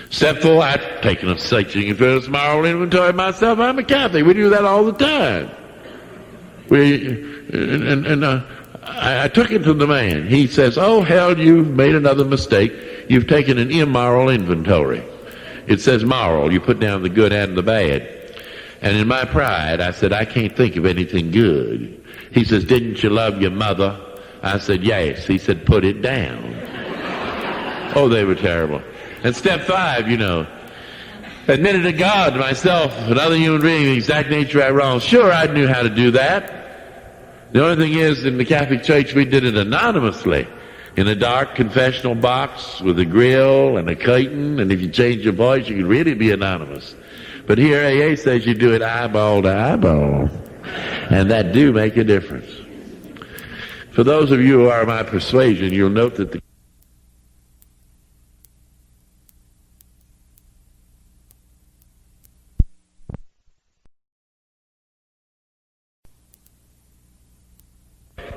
Step 4, I've taken a searching and finished moral inventory myself. I'm a Catholic. We do that all the time. I took it to the man. He says, oh, hell, you've made another mistake. You've taken an immoral inventory. It says moral. You put down the good and the bad. And in my pride, I said, I can't think of anything good. He says, didn't you love your mother? I said, yes. He said, put it down. Oh, they were terrible. And step 5, admitted to God, myself, another human being, the exact nature I wrong. Sure, I knew how to do that. The only thing is, in the Catholic Church, we did it anonymously, in a dark confessional box with a grill and a curtain, and if you change your voice, you could really be anonymous. But here, AA says you do it eyeball to eyeball, and that do make a difference. For those of you who are my persuasion, you'll note that the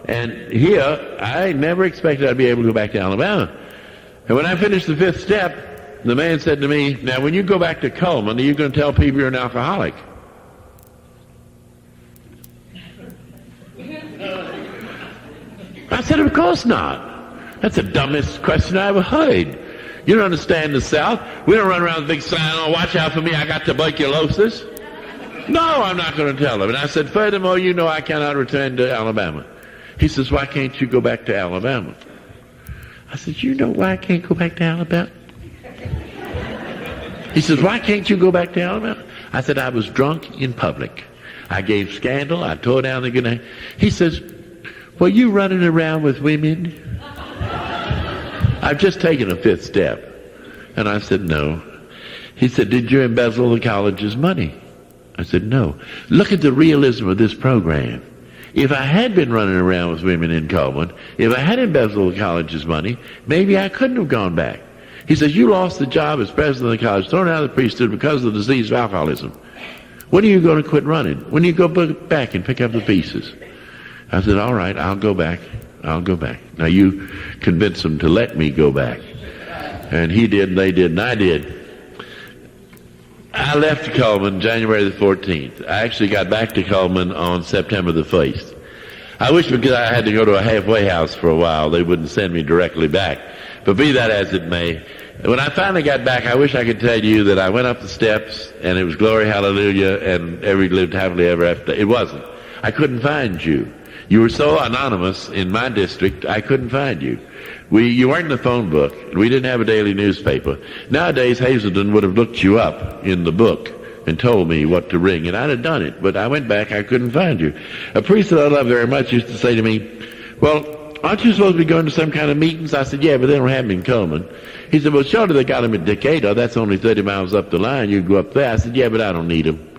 And here, I never expected I'd be able to go back to Alabama. And when I finished the 5th step, the man said to me, now when you go back to Coleman, are you going to tell people you're an alcoholic? I said, of course not. That's the dumbest question I ever heard. You don't understand the South. We don't run around with a big sign, oh, watch out for me, I got tuberculosis. No, I'm not going to tell them. And I said, furthermore, I cannot return to Alabama. He says, why can't you go back to Alabama? I said, you know why I can't go back to Alabama? He says, why can't you go back to Alabama? I said, I was drunk in public. I gave scandal. I tore down the good name. He says, were you running around with women? I've just taken a 5th step. And I said, no. He said, did you embezzle the college's money? I said, no. Look at the realism of this program. If I had been running around with women in Coleman, if I had embezzled the college's money, maybe I couldn't have gone back. He says, you lost the job as president of the college, thrown out of the priesthood because of the disease of alcoholism. When are you going to quit running? When do you go back and pick up the pieces? I said, all right, I'll go back. I'll go back. Now you convince them to let me go back. And he did, and they did, and I did. I left Coleman January the 14th. I actually got back to Coleman on September the 1st. I wish because I had to go to a halfway house for a while, they wouldn't send me directly back. But be that as it may, when I finally got back, I wish I could tell you that I went up the steps and it was glory, hallelujah, and every lived happily ever after. It wasn't. I couldn't find you. You were so anonymous in my district, I couldn't find you. You weren't in the phone book, and we didn't have a daily newspaper. Nowadays, Hazelden would have looked you up in the book and told me what to ring, and I'd have done it. But I went back, I couldn't find you. A priest that I love very much used to say to me, well, aren't you supposed to be going to some kind of meetings? I said, yeah, but they don't have them in Coleman. He said, well, surely they got them at Decatur. That's only 30 miles up the line. You go up there. I said, yeah, but I don't need them.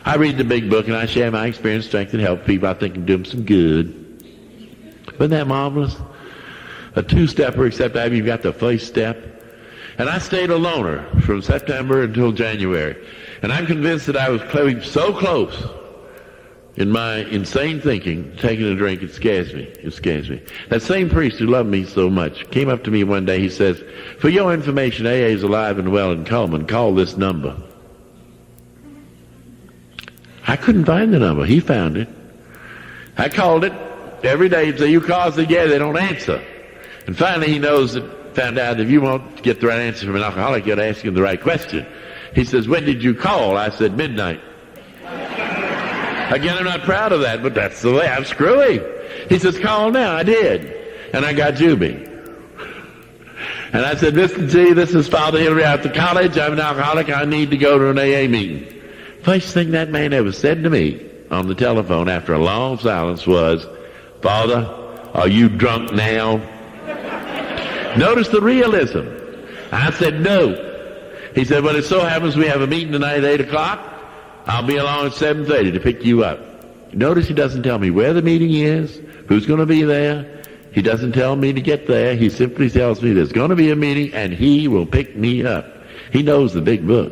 I read the big book, and I share my experience, strength, and help people. I think and do them some good. Wasn't that marvelous? A 2-stepper, except I haven't got the 1st step. And I stayed a loner from September until January. And I'm convinced that I was so close in my insane thinking, taking a drink, it scares me. It scares me. That same priest who loved me so much came up to me one day. He says, for your information, AA is alive and well in Coleman. Call this number. I couldn't find the number. He found it. I called it every day. He'd say, you call? I said, yeah, they don't answer. And finally he found out if you want to get the right answer from an alcoholic, you got to ask him the right question. He says, when did you call? I said, midnight. Again, I'm not proud of that, but that's the way. I'm screwy. He says, call now. I did. And I got Juby. And I said, Mr. G, this is Father Hillary out at the college. I'm an alcoholic. I need to go to an AA meeting. First thing that man ever said to me on the telephone after a long silence was, Father, are you drunk now? Notice the realism. I said, no. He said, well, it so happens we have a meeting tonight at 8 o'clock. I'll be along at 7:30 to pick you up. Notice he doesn't tell me where the meeting is, who's going to be there. He doesn't tell me to get there. He simply tells me there's going to be a meeting and he will pick me up. He knows the big book.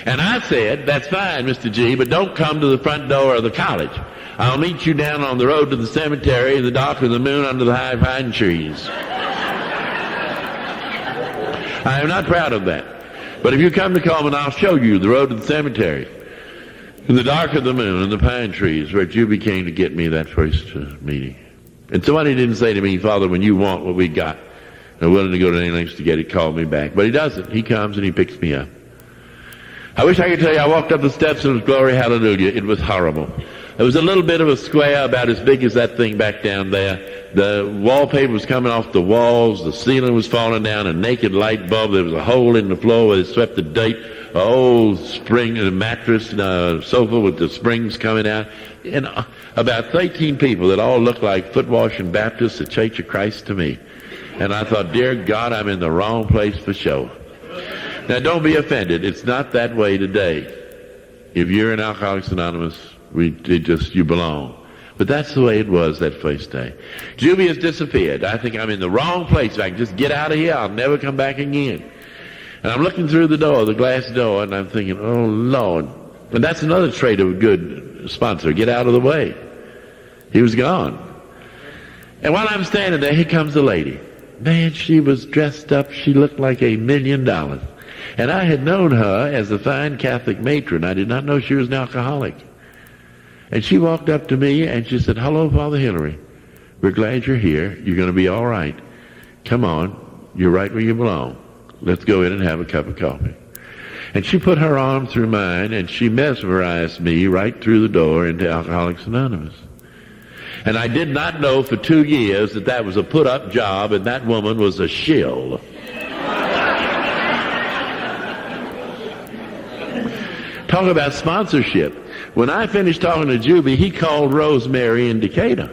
And I said, that's fine, Mr. G, but don't come to the front door of the college. I'll meet you down on the road to the cemetery in the dark of the moon under the high pine trees. I am not proud of that. But if you come to Coleman, I'll show you the road to the cemetery. In the dark of the moon and the pine trees where Juby came to get me that first meeting. And somebody didn't say to me, Father, when you want what we got, I'm willing to go to any lengths to get it, call me back. But he doesn't. He comes and he picks me up. I wish I could tell you I walked up the steps and it was glory, hallelujah. It was horrible. There was a little bit of a square about as big as that thing back down there. The wallpaper was coming off the walls. The ceiling was falling down. A naked light bulb. There was a hole in the floor where they swept the dirt. An old spring and a mattress and a sofa with the springs coming out. And about 13 people that all looked like foot-washing Baptists, the Church of Christ to me. And I thought, dear God, I'm in the wrong place for show. Now, don't be offended. It's not that way today. If you're in Alcoholics Anonymous, you belong. But that's the way it was that first day. Juby has disappeared. I think I'm in the wrong place. If I can just get out of here, I'll never come back again. And I'm looking through the door, the glass door, and I'm thinking, oh, Lord. And that's another trait of a good sponsor. Get out of the way. He was gone. And while I'm standing there, here comes the lady. Man, she was dressed up. She looked like $1 million. And I had known her as a fine Catholic matron. I did not know she was an alcoholic. And she walked up to me and she said, hello, Father Hillary. We're glad you're here. You're going to be all right. Come on. You're right where you belong. Let's go in and have a cup of coffee. And she put her arm through mine and she mesmerized me right through the door into Alcoholics Anonymous. And I did not know for 2 years that that was a put-up job and that woman was a shill. Talk about sponsorship. When I finished talking to Juby, he called Rosemary in Decatur.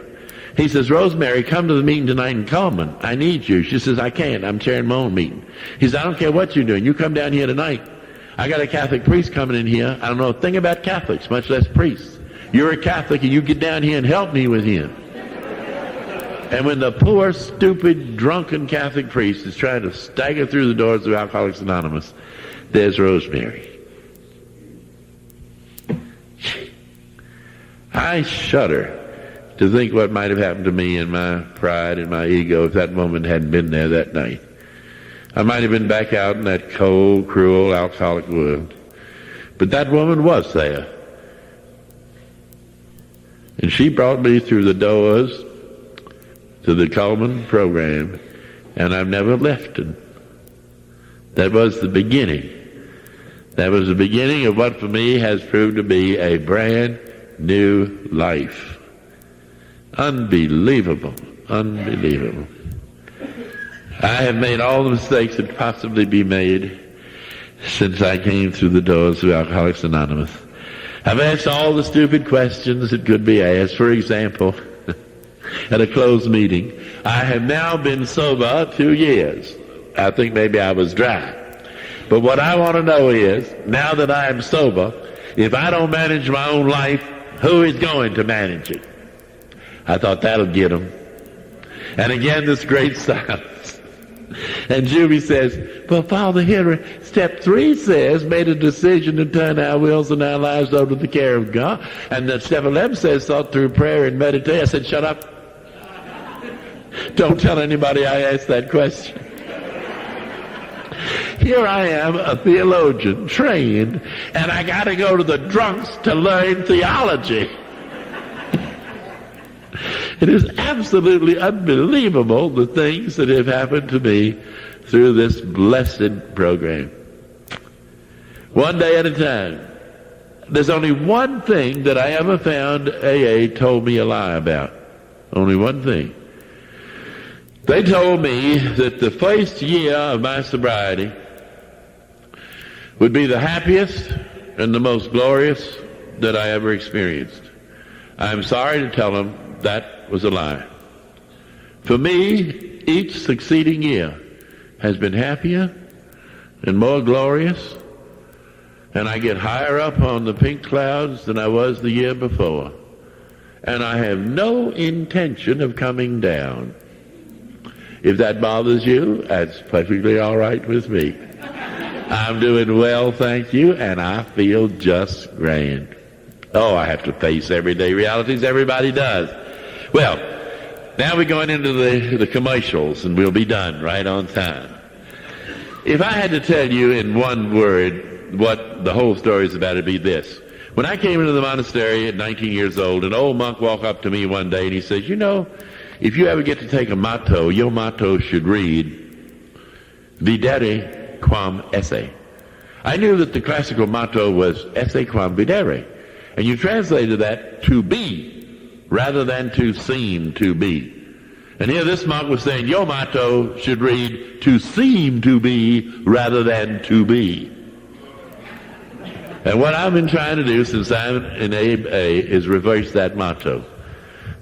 He says, Rosemary, come to the meeting tonight in Coleman. I need you. She says, I can't. I'm chairing my own meeting. He says, I don't care what you're doing. You come down here tonight. I got a Catholic priest coming in here. I don't know a thing about Catholics, much less priests. You're a Catholic and you get down here and help me with him. And when the poor, stupid, drunken Catholic priest is trying to stagger through the doors of Alcoholics Anonymous, there's Rosemary. I shudder to think what might have happened to me in my pride and my ego if that woman hadn't been there that night. I might have been back out in that cold, cruel, alcoholic world. But that woman was there. And she brought me through the doors to the Coleman program, and I've never left it. That was the beginning. That was the beginning of what for me has proved to be a brand new life. Unbelievable. Unbelievable. I have made all the mistakes that could possibly be made since I came through the doors of Alcoholics Anonymous. I've asked all the stupid questions that could be asked. For example, at a closed meeting, I have now been sober 2 years. I think maybe I was dry. But what I want to know is, now that I am sober, if I don't manage my own life, who is going to manage it? I thought that'll get them. And again, this great silence. And Juby says, well, Father Henry, step 3 says, made a decision to turn our wills and our lives over to the care of God. And then step 11 says, thought through prayer and meditate. I said, shut up. Don't tell anybody I asked that question. Here I am, a theologian, trained, and I got to go to the drunks to learn theology. It is absolutely unbelievable the things that have happened to me through this blessed program. One day at a time. There's only one thing that I ever found AA told me a lie about. Only one thing. They told me that the first year of my sobriety would be the happiest and the most glorious that I ever experienced. I'm sorry to tell them that was a lie. For me, each succeeding year has been happier and more glorious, and I get higher up on the pink clouds than I was the year before. And I have no intention of coming down. If that bothers you, that's perfectly all right with me. I'm doing well, thank you, and I feel just grand. Oh, I have to face everyday realities. Everybody does. Well, now we're going into the commercials, and we'll be done right on time. If I had to tell you in one word what the whole story is about, it'd be this. When I came into the monastery at 19 years old, an old monk walked up to me one day and he says, you know, if you ever get to take a motto, your motto should read, Videre quam esse. I knew that the classical motto was esse quam videre. And you translated that to be, rather than to seem to be. And here this monk was saying, your motto should read, to seem to be, rather than to be. And what I've been trying to do since I'm in AA is reverse that motto.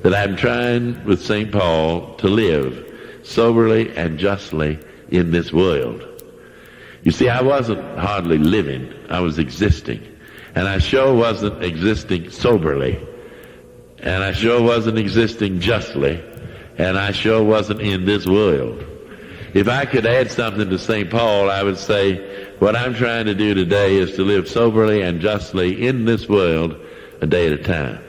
That I'm trying with St. Paul to live soberly and justly in this world. You see, I wasn't hardly living, I was existing. And I sure wasn't existing soberly. And I sure wasn't existing justly. And I sure wasn't in this world. If I could add something to St. Paul, I would say, what I'm trying to do today is to live soberly and justly in this world a day at a time.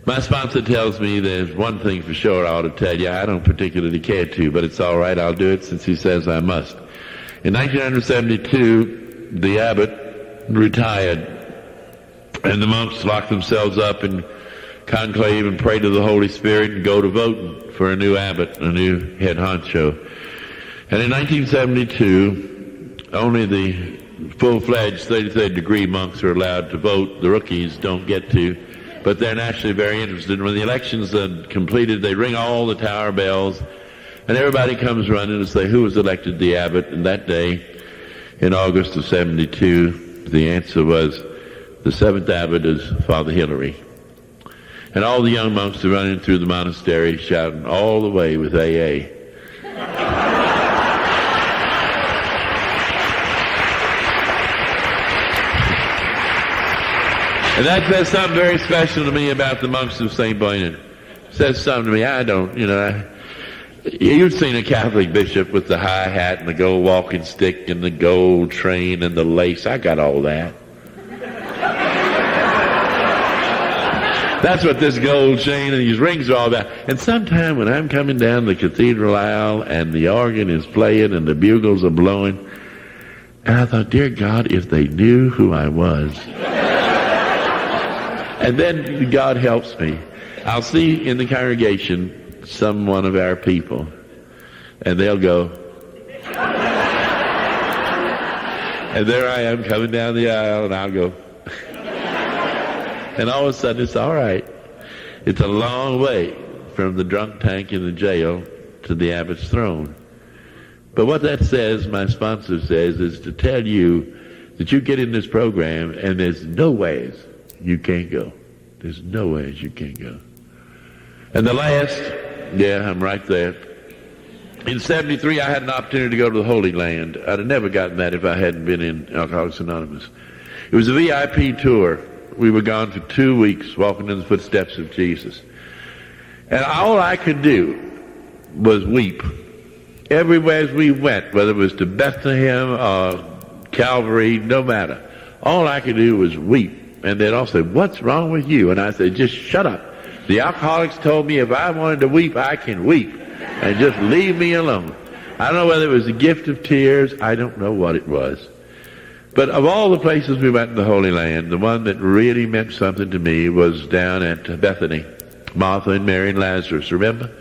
My sponsor tells me there's one thing for sure I ought to tell you. I don't particularly care to, but it's all right. I'll do it since he says I must. In 1972, the abbot retired, and the monks locked themselves up in conclave and pray to the Holy Spirit and go to voting for a new abbot, a new head honcho. And in 1972, only the full-fledged 33rd degree monks are allowed to vote. The rookies don't get to, but they're naturally very interested. When the elections are completed, they ring all the tower bells, and everybody comes running to say who was elected the abbot. And that day, in August of 72, the answer was the seventh abbot is Father Hilary. And all the young monks are running through the monastery shouting all the way with AA. And that says something very special to me about the monks of St. Bernard. It says something to me. I don't, you've seen a Catholic bishop with the high hat and the gold walking stick and the gold train and the lace. I got all that. That's what this gold chain and these rings are all about. And sometime when I'm coming down the cathedral aisle and the organ is playing and the bugles are blowing, and I thought, dear God, if they knew who I was. And then God helps me. I'll see in the congregation some one of our people, and they'll go. And there I am coming down the aisle, and I'll go. And all of a sudden, it's all right. It's a long way from the drunk tank in the jail to the abbot's throne. But what that says, my sponsor says, is to tell you that you get in this program and there's no ways you can't go. There's no ways you can't go. And the last, yeah, I'm right there. In 73, I had an opportunity to go to the Holy Land. I'd have never gotten that if I hadn't been in Alcoholics Anonymous. It was a VIP tour. We were gone for 2 weeks, walking in the footsteps of Jesus. And all I could do was weep. Everywhere as we went, whether it was to Bethlehem or Calvary, no matter. All I could do was weep. And they'd all say, what's wrong with you? And I said, just shut up. The alcoholics told me if I wanted to weep, I can weep. And just leave me alone. I don't know whether it was the gift of tears. I don't know what it was. But of all the places we went in the Holy Land, the one that really meant something to me was down at Bethany. Martha and Mary and Lazarus, remember?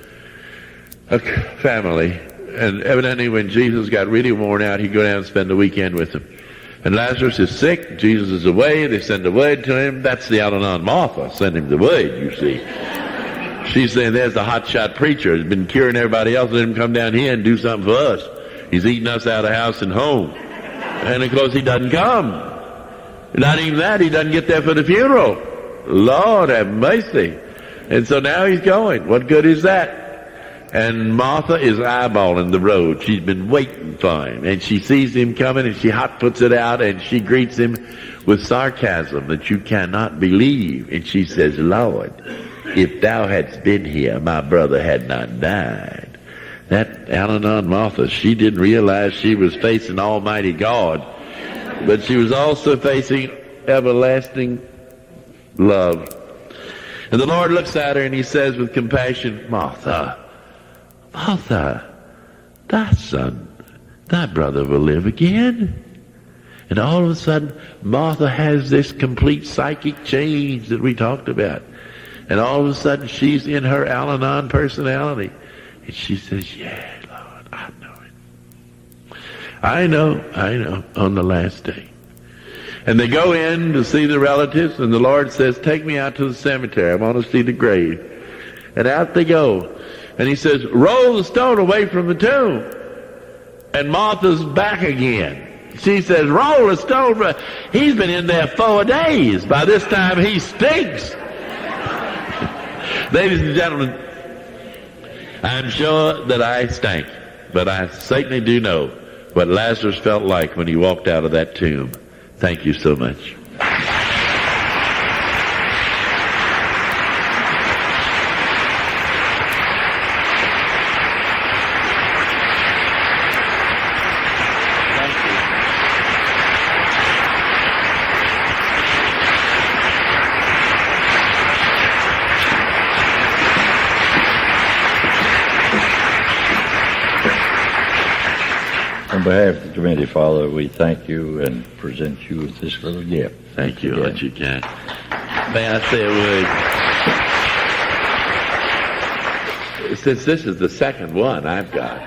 A family. And evidently when Jesus got really worn out, he'd go down and spend the weekend with them. And Lazarus is sick, Jesus is away, they send a word to him. That's the Al-Anon Martha, send him the word, you see. She's saying, there's the hotshot preacher, he's been curing everybody else, let him come down here and do something for us. He's eating us out of house and home. And of course he doesn't come. Not even that, he doesn't get there for the funeral. Lord have mercy. And so now he's going. What good is that? And Martha is eyeballing the road. She's been waiting for him. And she sees him coming and she hot puts it out and she greets him with sarcasm that you cannot believe. And she says, Lord, if thou hadst been here, my brother had not died. That Al-Anon Martha, she didn't realize she was facing Almighty God, but she was also facing everlasting love. And the Lord looks at her and he says with compassion, Martha, Martha, thy thy brother will live again. And all of a sudden, Martha has this complete psychic change that we talked about. And all of a sudden, she's in her Al-Anon personality. And she says, yeah, Lord, I know it. I know, on the last day. And they go in to see the relatives, and the Lord says, take me out to the cemetery. I want to see the grave. And out they go. And he says, roll the stone away from the tomb. And Martha's back again. She says, roll the stone. He's been in there 4 days. By this time, he stinks. Ladies and gentlemen, I'm sure that I stink, but I certainly do know what Lazarus felt like when he walked out of that tomb. Thank you so much. On behalf of the committee, Father, we thank you and present you with this little gift. Thank you, that you can. May I say a word? Since this is the second one I've got,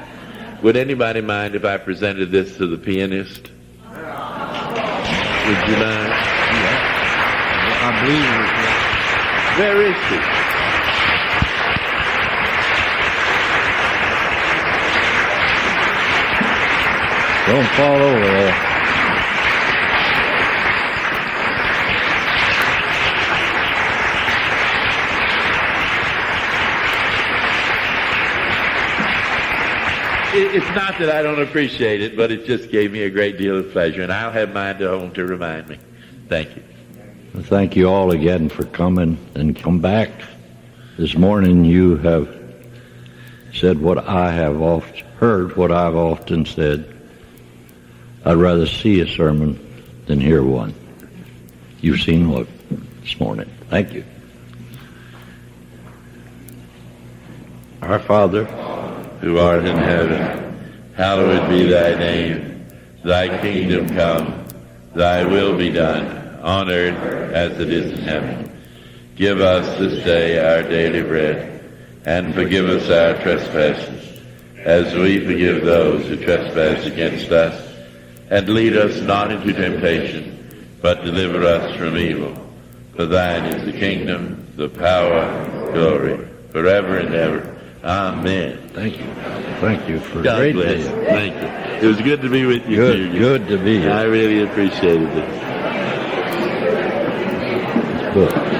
would anybody mind if I presented this to the pianist? Would you mind? Yeah. I believe Where is she? Don't fall over there. It's not that I don't appreciate it, but it just gave me a great deal of pleasure, and I'll have mine to home to remind me. Thank you. Well, thank you all again for coming and come back. This morning you have said what I have heard, what I've often said. I'd rather see a sermon than hear one. You've seen one this morning. Thank you. Our Father, Who art in heaven, hallowed be thy name. Thy kingdom come, thy will be done, on earth as it is in heaven. Give us this day our daily bread, and forgive us our trespasses, as we forgive those who trespass against us. And lead us not into temptation, but deliver us from evil. For thine is the kingdom, the power, glory, forever and ever. Amen. thank you. Thank you for God great bless. day. Thank you. It was good to be with you, Good, Junior. good to be here. I really appreciated it. Good.